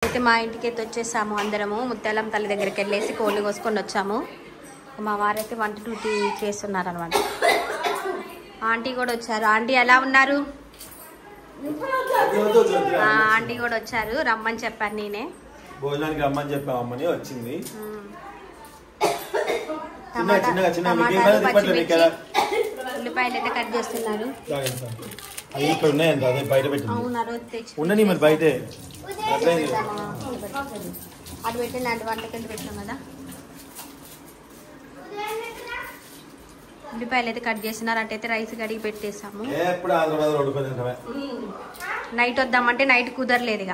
అయితే మా ఇంటికి అయితే వచ్చేసాము అందరము. ముత్యాలం తల్లి దగ్గరికి వెళ్ళేసి కోళ్ళు కోసుకొని వచ్చాము. మా వారైతే వంట డ్యూటీ చేస్తున్నారు అనమాట. ఆంటీ కూడా వచ్చారు. ఆంటీ ఎలా ఉన్నారు? ఆంటీ కూడా వచ్చారు. రమ్మని చెప్పాను నేనే. భోజనానికి రమ్మని చెప్పామని వచ్చింది. ఉల్లిపాయలు అయితే కట్ చేస్తున్నారు. ఇక్కడ ఉన్నాయండి, అదే బయట పెట్టింది. ఉండని మరి బయటే అటు పెట్టండి. అంటే వంటకెళ్ళి పెట్టాం కదా. ఉల్లిపాయలు అయితే కట్ చేస్తున్నారు. అటైతే రైస్ కడిగి పెట్టేసాము. నైట్ వద్దామంటే నైట్ కుదరలేదు. ఇక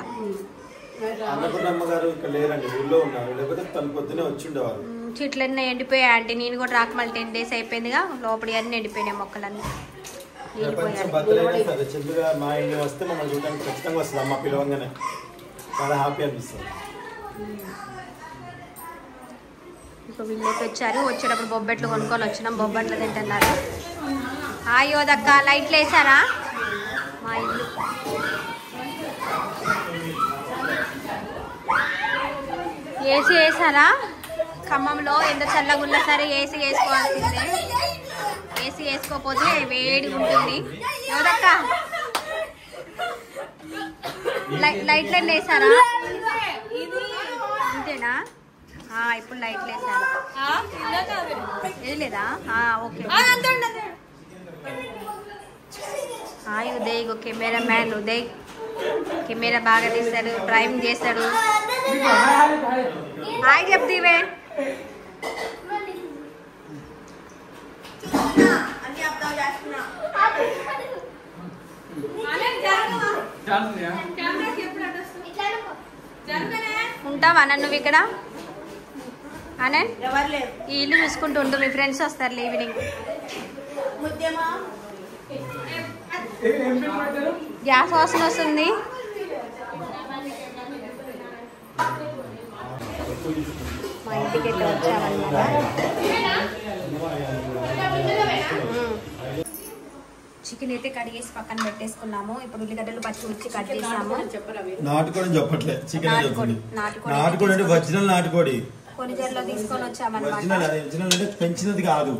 చెట్లన్నీ ఎండిపోయాయి అంటే నేను కూడా రాక మళ్ళీ 10 days అయిపోయిందిగా. లోపలి అన్నీ ఎండిపోయినాయి మొక్కలన్నీ. ఇప్పుడు వీళ్ళైతే వచ్చారు. వచ్చేటప్పుడు బొబ్బెట్లు కొనుక్కొని వచ్చినాం. బొబ్బట్లు తింటున్నారు. అయ్యో దక్క లైట్లు వేసారా? మా ఇల్లు ఏసీ వేసారా? ఖమ్మంలో ఎంత చల్లగా ఉన్నా సరే ఏసీ వేసుకోవాల్సిందే. ఏసీ వేసుకోకపోతే వేడి ఉంటుంది. ఎవరక్క లైట్లన్నీ వేసారా? అంతేనా? ఇప్పుడు లైట్లు వేసారు. లేదా? Okay. Uday camera man Uday camera బాగా తీస్తాడు, డ్రైవింగ్ చేస్తాడు. హాయ్ చెప్తీవే. ఉంటావా నువ్వు ఇక్కడ? అనే ఈ ఇల్లు చూసుకుంటూ ఉంటూ మీ ఫ్రెండ్స్ వస్తారు ఈవినింగ్. గ్యాస్ వాసన వస్తుంది. మా ఇంటికి అయితే వచ్చామన్నమాట. చికెన్ అయితే కడిగేసి పక్కన పెట్టేసుకున్నాము. ఇప్పుడు ఉల్లిగడ్డలు పచ్చిమిర్చి కట్ చేసాము. నాటుకోడి చెప్పట్లేదు, చికెన్ నాటుకోడి అంటే ఒరిజినల్ నాటుకోడి. కొనిజర్లో తీసుకొని వచ్చామన్నమాట. ఒరిజినల్ అంటే పెంచినది కాదు,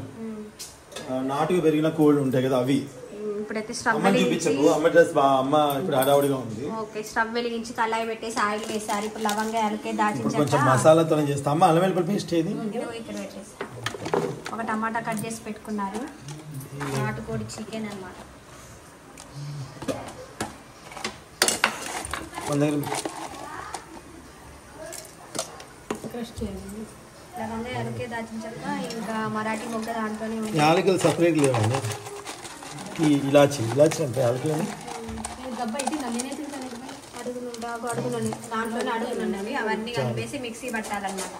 నాటుకు పెరిగిన కోళ్ళు ఉంటాయి కదా అవి. ఇప్పుడైతే స్టవ్ వెలిగించి ఓకే స్టవ్ వెలిగించి కళాయి పెట్టేసి ఆయిల్ వేసారు. ఇప్పుడు లవంగా యాలకే దాల్చిన చెక్క మసాలాతో చేస్తాం. అల్లం వెల్లుల్లి పేస్ట్ ఏది ఇక్కడ పెట్టేసి ఒక టమాటా కట్ చేసి పెట్టుకున్నారు. నాటుకోడి చికెన్ అన్నమాట. లవంగా యాలకే దాల్చిన చెక్క ఇంకా మరాఠీ మొగ్గ దాంట్లోనే ఉంది. యాలకులు సపరేట్ లేవండి. ఇలాచి అంటే యాలకులు అడుగులు దాంట్లోనే అడుగులు ఉన్నవి. అవన్నీ కలిపేసి మిక్సీ పట్టాలన్నమాట.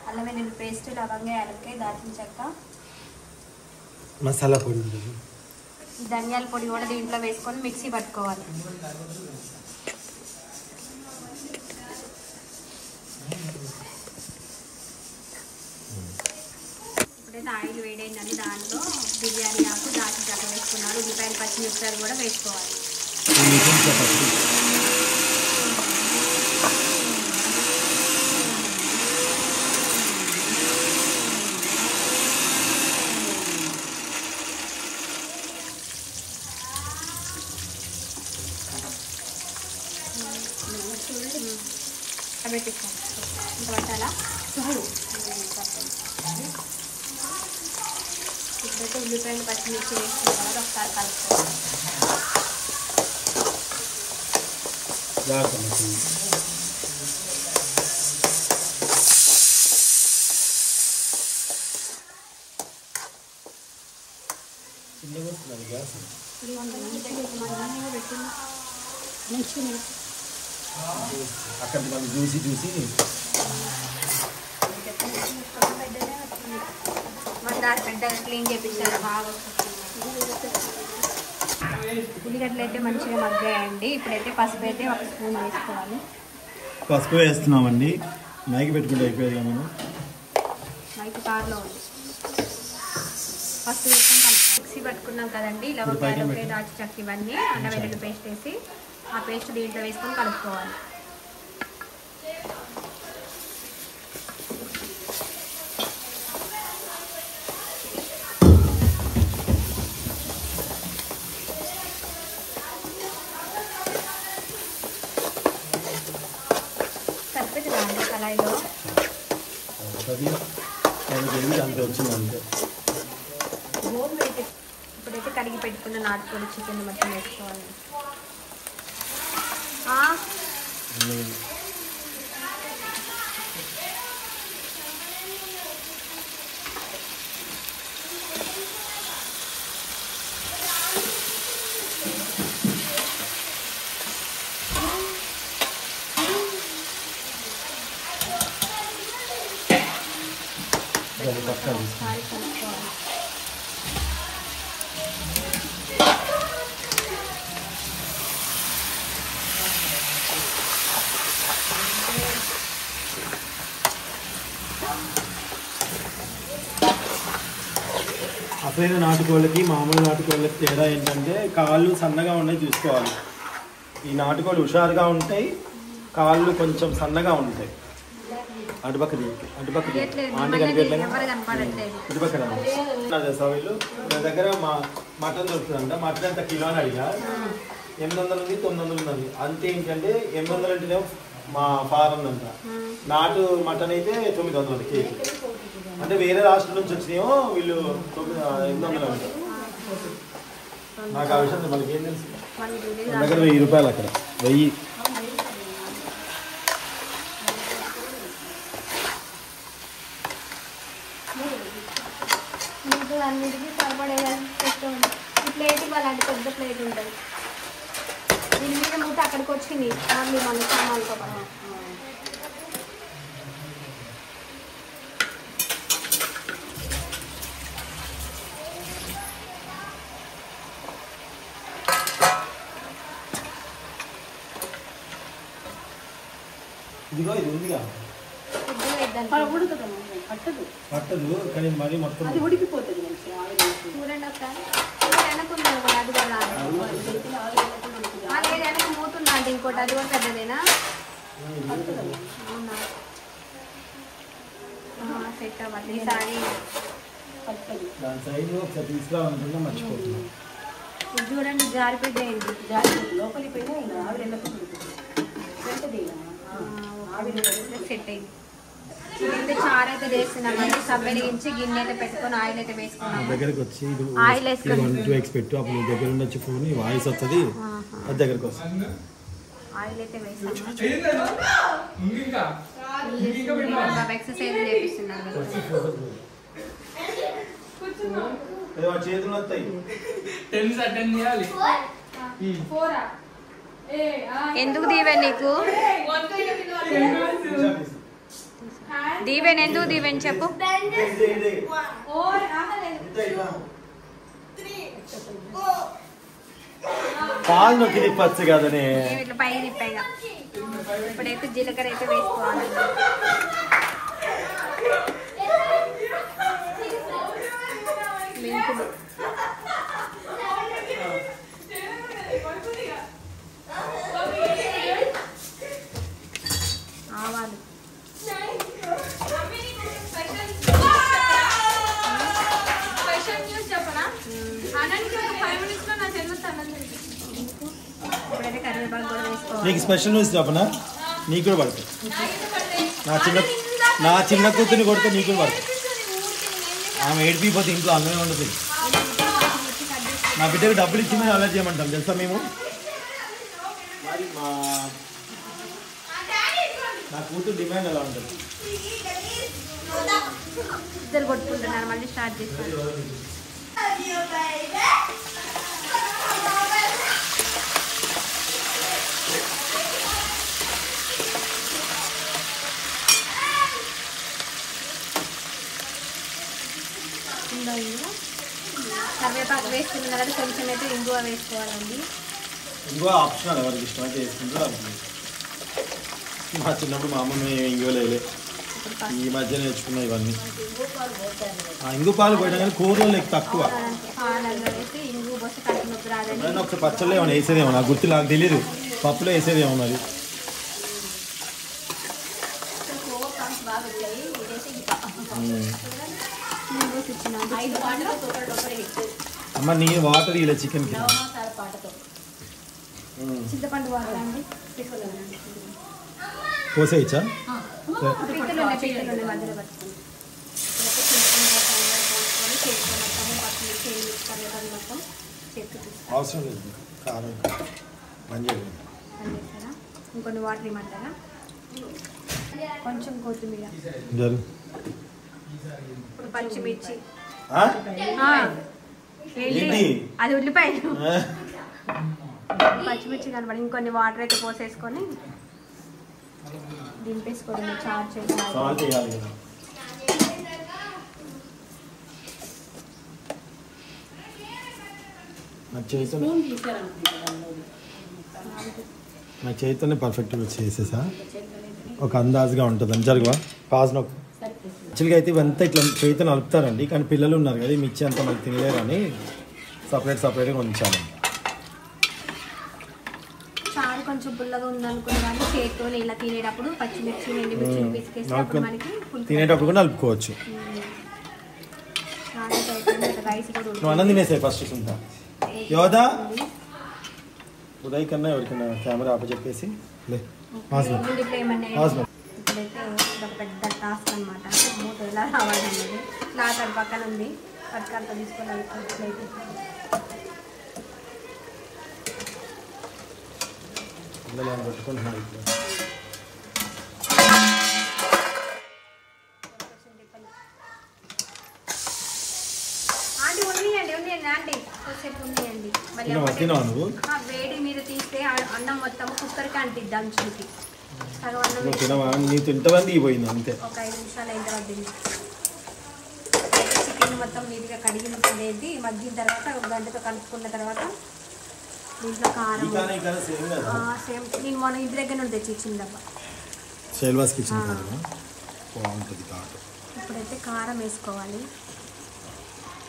అల్లం వెల్లుల్లి పేస్ట్, లవంగా యాలక్కాయ దాల్చిన చెక్క, మసాలా పొడి, ధనియాల పొడి కూడా దీంట్లో వేసుకొని మిక్సీ పట్టుకోవాలి. ఇప్పుడైతే ఆయిల్ వేడైందని దాంట్లో బిర్యానీ ఆకు దాల్చిన చెక్క వేసుకున్నారు. ఉల్లిపాయలు పచ్చిమిరపకాయలు కూడా వేసుకోవాలి. పెట్టిస్తాను ఇంత పట్టాలా? ఇప్పుడైతే ఉల్లిపాయలు పచ్చిమిర్చి వేసుకున్న తర్వాత ఒకసారి కలుపుకోవాలి. అక్కడ చూసి పెద్దగా క్లీన్ చేపించారు బాగా. ఉల్లిగడ్డలు అయితే మంచిగా మగ్గాయండి. ఇప్పుడైతే పసుపు అయితే 1 స్పూన్ వేసుకోవాలి. పసుపు వేస్తున్నామండి. మైకి పెట్టుకుంటే అయిపోయాయి. మనం మైకి కార్లో ఉంది. పసుపు వేసుకొని కలుపుకోవాలి. మిక్సీ పట్టుకున్నాం కదండి, లవంగాలు దాల్చిన చెక్క ఇవన్నీ అల్లం వెల్లుల్లి పేస్ట్ వేసి ఆ పేస్ట్ దీంట్లో వేసుకొని కలుపుకోవాలి. సరిపోతుందండి కళాయిలో ఇప్పుడైతే కడిగి పెట్టుకున్న నాటుకోడి చికెన్ మొత్తం వేసుకోవాలి. అసలైన నాటుకోళ్ళకి మామూలు నాటుకోళ్ళకి తేడా ఏంటంటే కాళ్ళు సన్నగా ఉన్నాయి చూసుకోవాలి. ఈ నాటుకోళ్ళు హుషారుగా ఉంటాయి, కాళ్ళు కొంచెం సన్నగా ఉంటాయి. అటుపక్కది ఆంటీ కనిపించట్లేదు, ఇటుపక్క వీళ్ళు నా దగ్గర మటన్ దొరుకుతుందంట. మటన్ అంత కిలో అని అడిగా, 800 ఉంది 900 ఉన్నది. అంతే ఏంటంటే 800 అంటేనే మా ఫారం అంట, నాటు మటన్ అయితే 900 కేజీ. అంటే వేరే రాష్ట్రం నుంచి వచ్చినాయో వీళ్ళు 800 అంట. నాకు ఆ విషయం మనకి ఏం తెలుసు. దగ్గర 1000 రూపాయలు, అక్కడ 1000. అన్నిటికీ సరిపడేదని పెట్టండి. ఈ ప్లేట్ ఇవ్వాలంటే పెద్ద ప్లేట్ ఉంటుంది. దీని మీద మూత అక్కడికి వచ్చింది మళ్ళీ మన సామాన్లతో పాటు. ఇదిగో ఇది ఉందిగా, పట్టదు కానీ మరి మొత్తం ఉడికిపోతుంది. చూడండి ఒకసారి వెనకున్నాను కూడా, అది కూడా లేదు వెనక మూతుందా అంటే ఇంకోటి అది కూడా పెద్దదేనా? అవునా, సెట్ అవ్వాలి ఈసారి. దాని సైడ్ ఒకసారి తీసుకురావాలనుకుంటే మర్చిపోతున్నాం. ఇది చూడండి జారిపోయింది, లోపలి పోయినా ఇంకా ఆవిడెళ్ళకు సెట్ అయింది. ఇదైతే చారు అయితే చేస్తున్నామండి. సబ్ వెలిగించి గిన్నె అయితే పెట్టుకొని ఆయిల్ అయితే వేసుకున్నాం. దగ్గరకు వచ్చి ఆయిల్ వేసుకొని 2x పెట్టు, అప్పుడు దగ్గర ఉండొచ్చు ఫోన్ వాయిస్ వస్తుంది, అది దగ్గరకు వస్తుంది. ఆయిల్ అయితే వేసాము. ఎక్సర్సైజ్ చేపిస్తున్నాను. చేతులు వస్తాయి. ఎందుకు దీవెన్ నీకు? దీవెన్ ఎందుకు దీవెన్ చెప్పు. పాలు నొక్కి తిప్పచ్చు కదనే. ఇట్లా పై తిప్పాయిగా. ఇప్పుడైతే జీలకర్ర అయితే వేసుకోవాలి. మెంతులు, ఆవాలు, ఇప్పుడైతే కరివేపాకు కూడా వేసుకోవాలి. నీకు స్పెషల్ న్యూస్ చెప్పనా? నీకు కూడా పడుతుంది. నా చిన్న కూతుర్ని కొడితే నీకు కూడా పడుతుంది. ఆమె ఏడిపిపోతే ఇంట్లో అన్నమే ఉండదు. నా బిడ్డకు డబ్బులు ఇచ్చి మేము అలా చేయమంటాం తెలుసా మేము. మరి నా కూతురు డిమాండ్ ఎలా ఉంటుంది? ఇద్దరు కొట్టుకుంటున్నారు. మళ్ళీ స్టార్ట్ చేస్తారు. కరివేపాకు వేసుకున్న తర్వాత కొంచెం అయితే ఇంగువ వేసుకోవాలండి. ఇంగువ ఆప్షనల్, ఎవరికి ఇష్టమైతే వేసుకుంటారు. మా చిన్నప్పుడు మా అమ్మ ఇంగువ లేదు. ఈ మధ్య నేర్చుకున్నా ఇవన్నీ. ఇంగు పాలు పోయడం కానీ కూరలో తక్కువ. ఒకసారి పచ్చళ్ళు ఏమైనా వేసేదేమో నాకు గుర్తు, నాకు తెలియదు. పప్పులో వేసేదేమో మరి. అమ్మ నీ వాటర్ ఇలా చికెన్ పోసేయచ్చా? అవసరం లేదు, కారం బంద్ చేయండి. ఇంకొన్ని వాటర్ ఇమ్మంటారా? కొంచెం కొత్తిమీర, పచ్చిమిర్చి, అది ఉల్లిపాయలు, పచ్చిమిర్చి కనబడి ఇంకొన్ని వాటర్ అయితే పోసేసుకొని దింపేసుకోవడం. చార్జ్ చేసి నా చేతితోనే పర్ఫెక్ట్గా చేసేసా. ఒక అందాజుగా ఉంటుంది. జరుగువా పాజ్ నొక్కు. యాక్చువల్గా అయితే ఇవంతా ఇట్లా చేతితో నలుపుతారండి, కానీ పిల్లలు ఉన్నారు కదా మిర్చి అంతా మనకి తినలేరని సపరేట్గా ఉంచాలి. చారు కొంచెం పుల్లగా ఉందనుకున్న కానీ చేతితో ఇలా తినేటప్పుడు పచ్చిమిర్చి ఎండుమిర్చి పిసికేసి తినేటప్పుడు కూడా నలుపుకోవచ్చు. రైస్ కూడా నువ్వు అన్నం తినేసాయి ఫస్ట్ సుంతా యోదా ఉదయ్ కన్నా ఎవరికన్నా కెమెరా ఆపచెప్పేసి ఇప్పుడైతే ఒక పెద్ద టాస్క్ అనమాట. మూత ఎలా రావాలి అనేది క్లాత్ అది పక్కన ఉంది, పట్టుకంతా తీసుకొని పట్టుకుంటున్నాను. ఆంటీ ఉన్నాయండి ఆంటీ కొద్దిసేపు ఉన్నాయండి. వేడి మీద తీస్తే అన్నం మొత్తం కుక్కర్కి అంటిద్ది దంచుకి. సగం అన్నం నీ తింటవంది పోయింది అంతే. ఒక 5 నిమిషాలు అయిన తర్వాత చికెన్ మొత్తం నీట్గా కడిగిన అనేది మగ్గిన తర్వాత ఒక గంటతో కలుపుకున్న తర్వాత దీంట్లో కారం సేమ్ నేను మొన్న ఇంటి దగ్గర నుండి తెచ్చి ఇచ్చిందబ్బా. ఇప్పుడైతే కారం వేసుకోవాలి.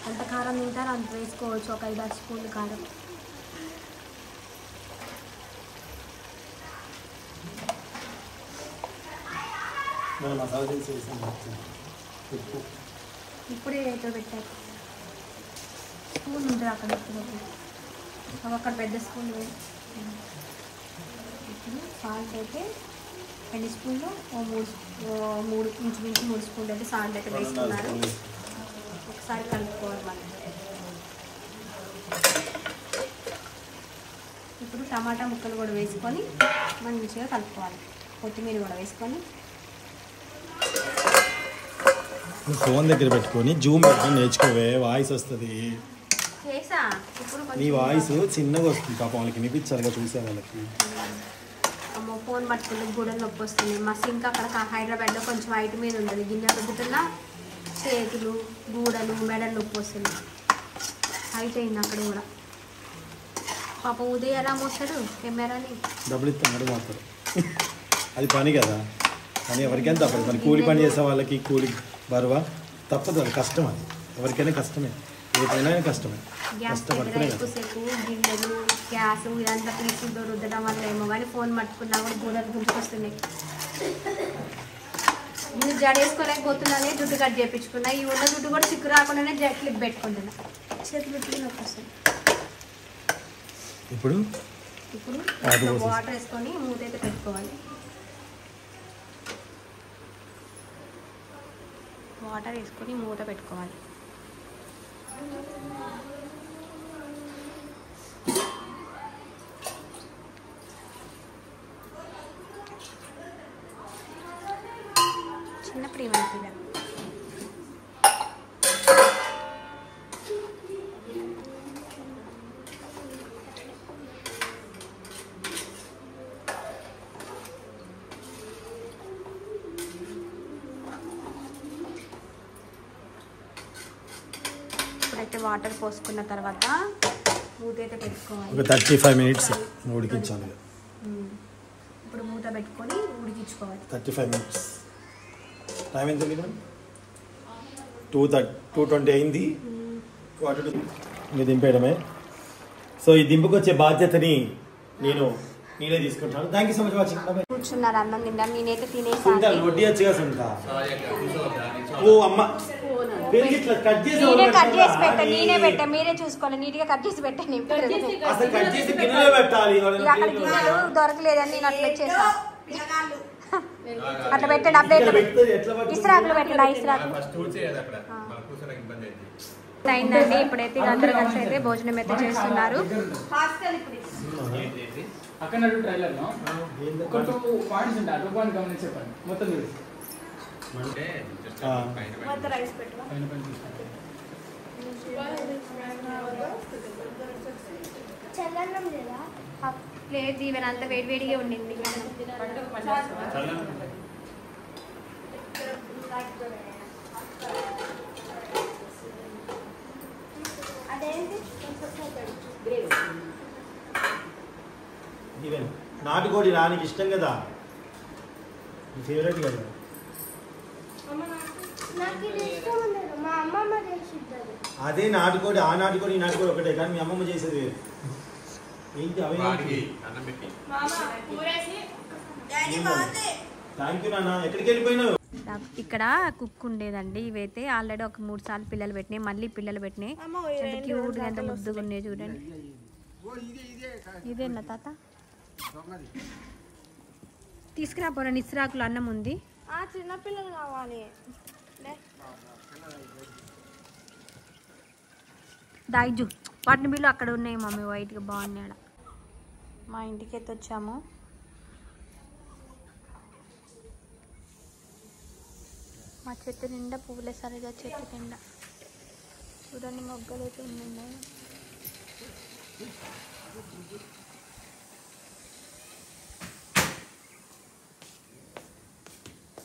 ఎంత కారం తింటారో అంత వేసుకోవచ్చు. ఒక 5-6 స్పూన్లు కారం. ఇప్పుడే ఏదో పెట్టారు. స్పూన్ ఉంటుంది అక్కడ, అక్కడ పెద్ద స్పూన్. ఇప్పుడు సాల్ట్ అయితే 2 స్పూన్లు, 3 ఇంచుమించు 3 స్పూన్లు అయితే సాల్ట్ అయితే వేసుకున్నారు. ఒకసారి కలుపుకోవాలి మనం. ఇప్పుడు టమాటా ముక్కలు కూడా వేసుకొని మంచిగా కలుపుకోవాలి. కొత్తిమీర కూడా వేసుకొని ఫోన్ దగ్గర పెట్టుకొని జూమ్ పెట్టుకొని నేర్చుకోవే, వాయిస్ వస్తుంది. నీ వాయిస్ చిన్నగా వస్తుంది, పాపం వాళ్ళకి వినిపించాలిగా చూసే వాళ్ళకి. అమ్మో ఫోన్ పట్టుకుని గూడలు నొప్పి వస్తుంది. మా సింక్ అక్కడ హైదరాబాద్లో కొంచెం హైట్ మీద ఉంటుంది. గిన్నె రుద్దుతున్నా చేతులు గూడలు మెడలు నొప్పి వస్తుంది. హైట్ అయింది అక్కడ కూడా. పాపం ఉదయం ఎలా మోస్తాడు కెమెరాని. డబ్బులు ఇస్తాడు మాత్రం, అది పని కదా. కానీ ఎవరికైనా తప్పదు. మరి కూలి పని చేసే వాళ్ళకి కూలి బరువా తప్పదు, అది కష్టం. అది ఎవరికైనా కష్టమే, ఏ పైన కష్టమే. ఎక్కువసేపు గిన్నెలు గ్యాస్ ఇదంతా పీసులతో రుద్దడం వల్ల ఏమో కానీ ఫోన్ పట్టుకున్నా కూడా గూడలు గుంజుకొస్తున్నాయి. నేను జడేసుకోలేకపోతున్నానే జుట్టు కట్ చేయించుకున్నా. ఈ ఉన్న జుట్టు కూడా చిక్కు రాకుండానే క్లిప్ పెట్టుకుంటున్నా. చేతులు నొప్పి వస్తుంది. ఇప్పుడు వాటర్ వేసుకొని మూత అయితే పెట్టుకోవాలి. వాటర్ వేసుకొని మూత పెట్టుకోవాలి. చిన్న ప్రీమియం పిల్లలు ఇప్పుడైతే వాటర్ పోసుకున్న తర్వాత మూత అయితే పెట్టుకోవాలి. ఒక 35 మినిట్స్ ఉడికించాలి. ఇప్పుడు మూత పెట్టుకొని ఉడికించుకోవాలి. 35 మినిట్స్ టైం ఎంత 2:20 అయింది. ఇంకా దింపేయడమే. సో ఈ దింపుకొచ్చే బాధ్యతని నేనే తీసుకుంటాను. Thank you so much watching. కూర్చున్నారు అన్నం తింటాను. నేనైతే తినేసాను. వడ్డీయచ్చుగా సుంట. ఓ అమ్మ నేనే కట్ చేసి పెట్టా. నేనే పెట్టా. మీరే చూసుకోవాలి. నీట్ గా కట్ చేసి పెట్టండి. అసలు కట్ చేసి గిన్నెలో పెట్టాలి. అక్కడ గిన్నెలు దొరకలేదని నేను అట్లా వచ్చేసా. అట్లా పెట్టండి. అప్డేట్ ఇస్రాకులు పెట్టండి. ఇస్రాకులు అయిందండి. ఇప్పుడైతే అందరూ కలిసి అయితే భోజనం అయితే చేస్తున్నారు. లేదు ఈవెన్ అంత వేడివేడిగా ఉండింది. నాటుకోడి రానికి ఇష్టం కదా, ఫేవరెట్ కదా. అదే నాటుకోడి. ఆ నాటుకోడి ఈ నాటుకోడి ఒకటే, కానీ మీ అమ్మమ్మ చేసేది వేరు. ఏంటి అవి? థ్యాంక్ యూ నాన్న. ఎక్కడికి వెళ్ళిపోయినావు? ఇక్కడ కుక్ ఉండేదండి. ఇవైతే ఆల్రెడీ ఒక 3 సార్లు పిల్లలు పెట్టినాయి. మళ్ళీ పిల్లలు పెట్టినాయి. క్యూట్ గా ఎంత ముద్దుగా ఉన్నాయి చూడండి. ఇదేనా తాత తీసుకురాపోరా. నిస్రాకులు అన్నం ఉంది. చిన్నపిల్లలు కావాలి. దాయిజు వాటిని బిల్లు అక్కడ ఉన్నాయి మమ్మీ. వైట్గా బాగున్నాయి. మా ఇంటికి అయితే వచ్చాము. మా చెట్టు నిండా పువ్వులే. సరిగా చెట్టు నిండా చూడండి మొగ్గలు అయితే ఉన్నాయి.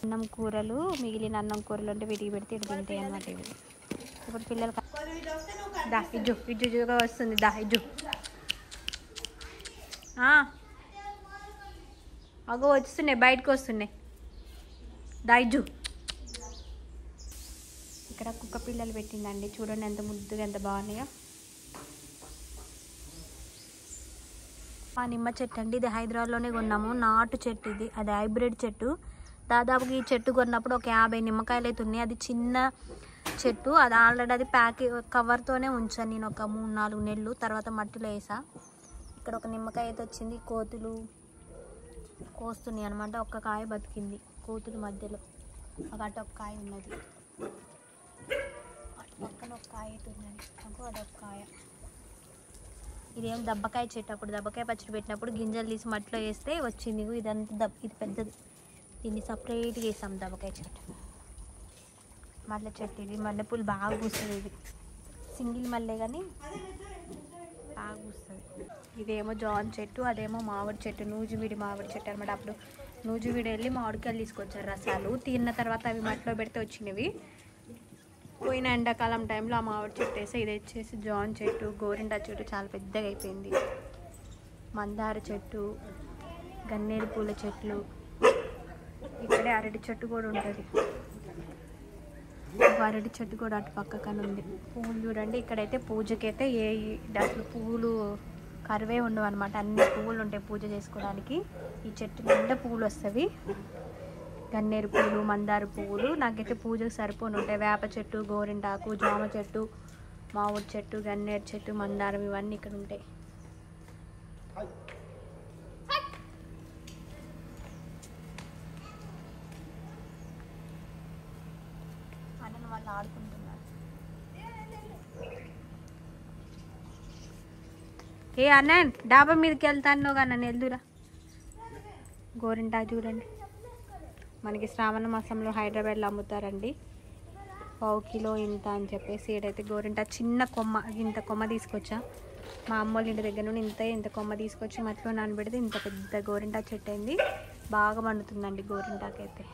అన్నం కూరలు, మిగిలిన అన్నం కూరలు అంటే వీటికి పెడితే ఇటు తింటాయి అన్నమాట. ఇవి ఇప్పుడు పిల్లలు దా ఇజ్జు ఇజ్జుగా వస్తుంది. దా ఇజ్జు అగో వస్తున్నాయి, బయటకు వస్తున్నాయి. దా ఇజ్జు. ఇక్కడ కుక్క పిల్లలు పెట్టిందండి. చూడండి ఎంత ముద్దుగా ఎంత బాగున్నాయో. ఆ నిమ్మ చెట్టు అండి. ఇది హైదరాబాద్లోనే కొన్నాము. నాటు చెట్టు ఇది. అది హైబ్రిడ్ చెట్టు. దాదాపుగా ఈ చెట్టు కొన్నప్పుడు ఒక 50 నిమ్మకాయలు అయితే ఉన్నాయి. అది చిన్న చెట్టు. అది ఆల్రెడీ అది కవర్తోనే ఉంచాను నేను ఒక 3-4 నెలలు. తర్వాత మట్టిలో వేసా. ఇక్కడ ఒక నిమ్మకాయ అయితే వచ్చింది. కోతులు కోస్తున్నాయి అనమాట. ఒక్క కాయ బతికింది కోతుల మధ్యలో. అటు ఒక కాయ ఉన్నది, పక్కన ఒక కాయ అయితే ఉన్నది. అదొక కాయ. ఇదేం దబ్బకాయ చెట్టు. అప్పుడు దబ్బకాయ పచ్చడి పెట్టినప్పుడు గింజలు తీసి మట్టిలో వేస్తే వచ్చింది. ఇదంతా ఇది పెద్దది. దీన్ని సపరేట్గా వేసాం దబ్బకాయ చెట్టు. మల్లె చెట్టు ఇది. మల్లెపూలు బాగా పూస్తుంది. ఇది సింగిల్ మల్లె కానీ బాగా పూస్తుంది. ఇదేమో జాన్ చెట్టు, అదేమో మామిడి చెట్టు. నూజివీడి మామిడి చెట్టు అనమాట. అప్పుడు నూజివీడి వెళ్ళి మామిడికాయలు తీసుకొచ్చారు రసాలు. తిన్న తర్వాత అవి మట్టిలో పెడితే వచ్చినవి. పోయిన ఎండాకాలం టైంలో ఆ మామిడి చెట్టు వేస్తే ఇది వచ్చేసి జాన్ చెట్టు. గోరింటా చెట్టు చాలా పెద్దగా అయిపోయింది. మందార చెట్టు, గన్నేరు పూల చెట్లు. ఇక్కడే అరటి చెట్టు కూడా ఉంటుంది. అరటి చెట్టు కూడా అటు పక్కన ఉంది. పువ్వులు చూడండి. ఇక్కడైతే పూజకైతే అసలు పువ్వులు కరువే ఉండవు అనమాట. అన్ని పువ్వులు ఉంటాయి పూజ చేసుకోవడానికి. ఈ చెట్టు నిండా పువ్వులు వస్తాయి. గన్నేరు పువ్వులు, మందార పువ్వులు. నాకైతే పూజకు సరిపోని ఉంటాయి. వేప చెట్టు, గోరింటాకు, జామ చెట్టు, మామిడి చెట్టు, గన్నేరు చెట్టు, మందారం ఇవన్నీ ఇక్కడ ఉంటాయి. అన్న వాళ్ళు ఆడుకుంటున్నారు. ఏ అన్నన్ డాబా మీదకి వెళ్తాను కానీ నన్ను వెళ్దురా. గోరింటా చూడండి. మనకి శ్రావణ మాసంలో హైదరాబాద్లో అమ్ముతారండి. 1/4 కిలో ఇంత అని చెప్పేసి. ఏడైతే గోరింటా చిన్న కొమ్మ, ఇంత కొమ్మ తీసుకొచ్చా మా అమ్మోళ్ళ ఇంటి దగ్గర నుండి. ఇంత కొమ్మ తీసుకొచ్చి మట్టిలో నానబెడితే ఇంత పెద్ద గోరింటా చెట్టు అయింది. బాగా పండుతుందండి గోరింటాకైతే.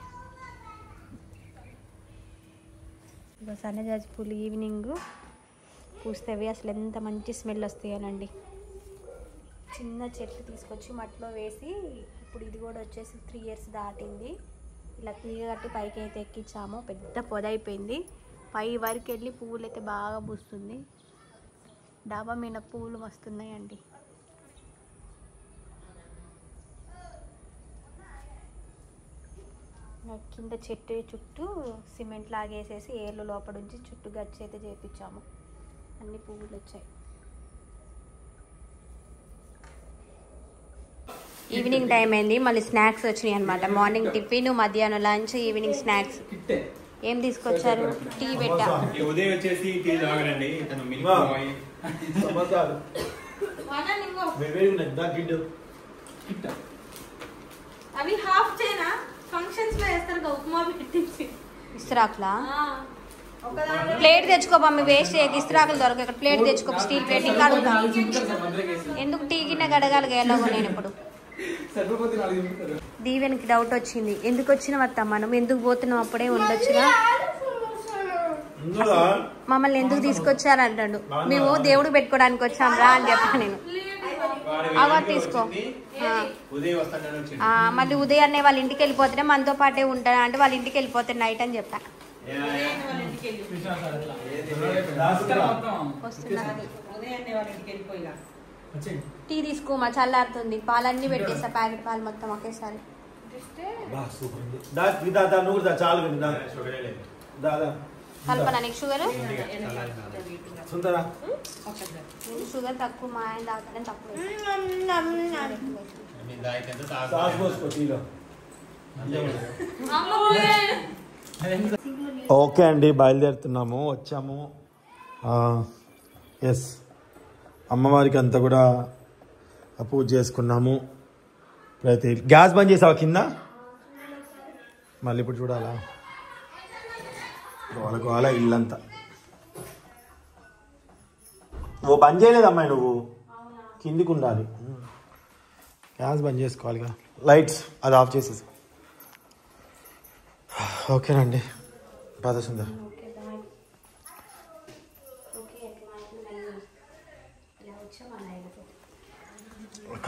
ఇక సన్నజాజి పూలు ఈవినింగ్ పూస్తేవి. అసలు ఎంత మంచి స్మెల్ వస్తాయనండి. చిన్న చెట్లు తీసుకొచ్చి మట్టిలో వేసి ఇప్పుడు ఇది కూడా వచ్చేసి 3 ఇయర్స్ దాటింది. ఇలా తీగ కట్టి పైకి అయితే ఎక్కించాము. పెద్ద పొద అయిపోయింది. పై వరకు వెళ్ళి పువ్వులు అయితే బాగా పూస్తుంది. డాబా మీద పువ్వులు వస్తున్నాయండి. కింద చెట్టు చుట్టూ సిమెంట్ లాగేసేసి ఏర్లు లోపల నుంచి చుట్టూ గచ్చి అయితే చేపించాము. అన్ని పువ్వులు వచ్చాయి. ఈవినింగ్ టైం అయింది. మళ్ళీ స్నాక్స్ వచ్చినాయి అనమాట. మార్నింగ్ టిఫిన్, మధ్యాహ్నం లంచ్, ఈవినింగ్ స్నాక్స్. ఏం తీసుకొచ్చారు? టీ పెట్టా. ఉదయం వచ్చేసి టీ తాగండి. అవి హాఫ్ చేయనా ఫంక్షన్స్ లో వేస్తారు ఉప్మా పెట్టించి. ఇస్త్రాకులా? ప్లేట్ తెచ్చుకో మమ్మీ, వేస్ట్ చేయక. ఇస్త్రాకులు దొరక ఇక్కడ. ప్లేట్ తెచ్చుకో, స్టీల్ ప్లేట్. ఇంకా అడుగుతా ఎందుకు టీ గిన్నె గడగాలి ఎలాగో. నేను ఇప్పుడు దీవెనికి డౌట్ వచ్చింది. ఎందుకు వచ్చినాం అత్త మనం? ఎందుకు పోతున్నాం? అప్పుడే ఉండొచ్చుగా. మమ్మల్ని ఎందుకు తీసుకొచ్చారు అంటాడు. మేము దేవుడు పెట్టుకోవడానికి వచ్చాం రా అని చెప్పా నేను. అవా తీసుకో. మళ్ళీ ఉదయాన్నే వాళ్ళ ఇంటికి వెళ్ళిపోతే మనతో పాటే ఉంటాను అంటే వాళ్ళ ఇంటికి వెళ్ళిపోతే నైట్ అని చెప్పా. టీ తీసుకోమా, చల్లారుతుంది. పాలన్నీ పెట్టేస్తా, ప్యాకెట్ పాలు మొత్తం ఒకేసారి. కల్పన నీకు షుగర్? షుగర్ తక్కువ, మా ఆయన తాగుతానే తక్కువ. ఓకే అండి, బయలుదేరుతున్నాము. వచ్చాము. ఎస్, అమ్మవారికి అంతా కూడా పూజ చేసుకున్నాము. ప్రతి గ్యాస్ బంద్ చేసావా కింద? మళ్ళీ ఇప్పుడు చూడాలా? గోల ఇల్లంతా. ఓ బంద్ చేయలేదు అమ్మాయి, నువ్వు కిందికి ఉండాలి. గ్యాస్ బంద్ చేసుకోవాలిగా. లైట్స్ అది ఆఫ్ చేసేసి. ఓకేనండి, పద సుందర్.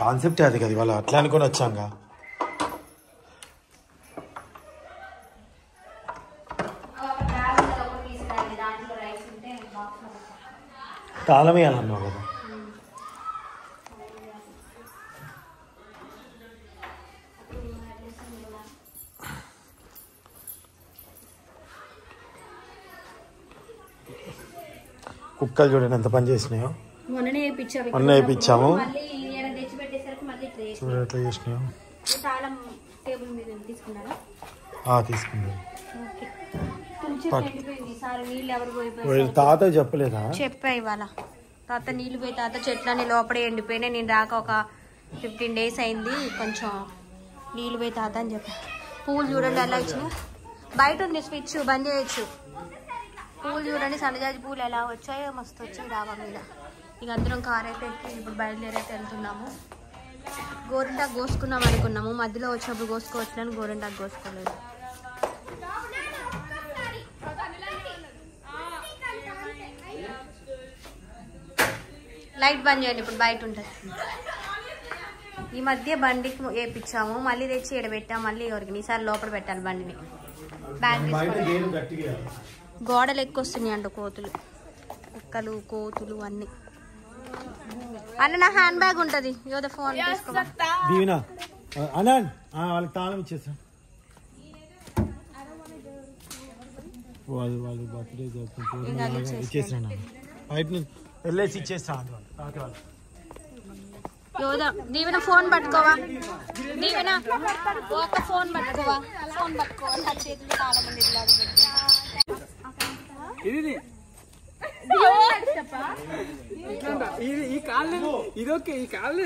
కాన్సెప్ట్ అది కదా, ఇవాళ అట్లా అనుకుని వచ్చాంగా. తాళం వేయాలన్నావు కదా. కుక్కలు చూడండి ఎంత పని చేసినాయో. మొన్న వేయించాము. చూడండి ఎట్లా చేసినాయో. తీసుకున్నాను. తాత చెప్పలేదా? చెప్పా ఇవాళ. తాత నీళ్ళు పోయి, తాత చెట్లన్నీ లోపడే ఎండిపోయినాయి. నేను రాక ఒక 15 days అయింది. కొంచెం నీళ్ళు పోయి తాత అని చెప్పా. పూలు చూడండి ఎలా ఇచ్చిన. బయట ఉంది స్విచ్, బంద్ చేయొచ్చు. పూలు చూడండి, సన్నజాజి పూలు ఎలా వచ్చాయో, మస్తు వచ్చాయి డాబా మీద. ఇక అందరం కార్ అయితే ఎక్కి ఇప్పుడు బయలుదేరైతే వెళ్తున్నాము. గోరింటాకు కోసుకున్నాం అనుకున్నాము. మధ్యలో వచ్చినప్పుడు కోసుకోవచ్చులని గోరింటాకు కోసుకోలేదు. లైట్ బంద్ చేయండి, ఇప్పుడు బయట ఉంటుంది. ఈ మధ్య బండికి వేయించాము, మళ్ళీ తెచ్చి ఎడబెట్టాము. మళ్ళీ ఎవరికి ఈసారి లోపల పెట్టాలి బండిని. బ్యాగ్ తీసుకొని గోడలు ఎక్కువస్తున్నాయి అంట కోతులు, కుక్కలు, కోతులు అన్ని. అన్న నా హ్యాండ్ బ్యాగ్ ఉంటుంది, యోధ ఫోన్ తీసుకో. వాళ్ళకి తాళం ఇచ్చేసా. వాళ్ళు బర్త్డే ఇచ్చేసా, బయట వెళ్ళేసి ఇచ్చేస్తా. యోధ దీవెన ఫోన్ పట్టుకోవా, దీవెన ఒక ఫోన్ పట్టుకోవా, ఫోన్ పట్టుకోవా. నా చేతులు చాలా మంది ఈ కాళ్ళు ఇదొకే, ఈ కాళ్ళు